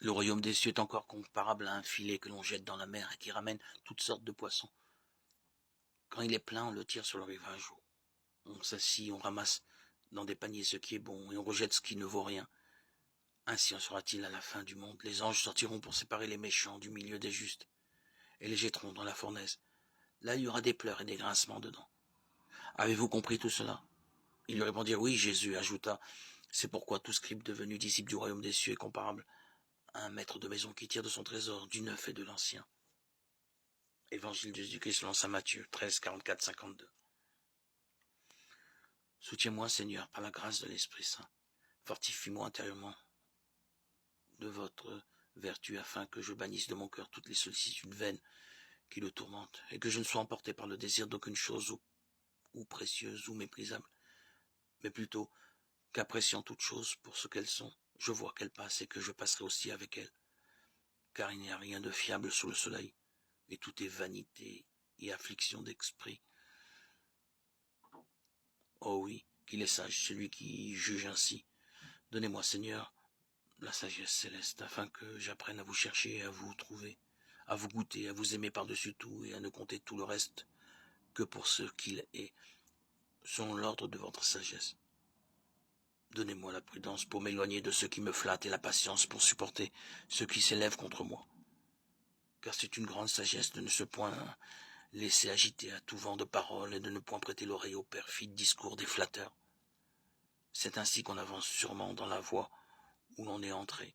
Le royaume des cieux est encore comparable à un filet que l'on jette dans la mer et qui ramène toutes sortes de poissons. Quand il est plein, on le tire sur le rivage. On s'assit, on ramasse dans des paniers ce qui est bon et on rejette ce qui ne vaut rien. Ainsi en sera-t-il à la fin du monde. Les anges sortiront pour séparer les méchants du milieu des justes et les jetteront dans la fournaise. Là, il y aura des pleurs et des grincements dedans. Avez-vous compris tout cela? Ils lui répondirent oui. Jésus ajouta, c'est pourquoi tout scribe devenu disciple du royaume des cieux est comparable à un maître de maison qui tire de son trésor du neuf et de l'ancien. Évangile de Jésus-Christ selon saint Matthieu 13, 44, 52. Soutiens-moi, Seigneur, par la grâce de l'Esprit Saint. Fortifie-moi intérieurement de votre vertu afin que je bannisse de mon cœur toutes les sollicitudes vaines qui le tourmentent et que je ne sois emporté par le désir d'aucune chose ou précieuse ou méprisable, mais plutôt qu'appréciant toutes choses pour ce qu'elles sont, je vois qu'elles passent et que je passerai aussi avec elles, car il n'y a rien de fiable sous le soleil, et tout est vanité et affliction d'esprit. Oh oui, qu'il est sage celui qui juge ainsi. Donnez-moi, Seigneur, la sagesse céleste, afin que j'apprenne à vous chercher et à vous trouver, à vous goûter, à vous aimer par-dessus tout et à ne compter tout le reste que pour ce qu'il est, selon l'ordre de votre sagesse. Donnez-moi la prudence pour m'éloigner de ceux qui me flattent et la patience pour supporter ceux qui s'élèvent contre moi. Car c'est une grande sagesse de ne se point laisser agiter à tout vent de paroles et de ne point prêter l'oreille aux perfides discours des flatteurs. C'est ainsi qu'on avance sûrement dans la voie où l'on est entré,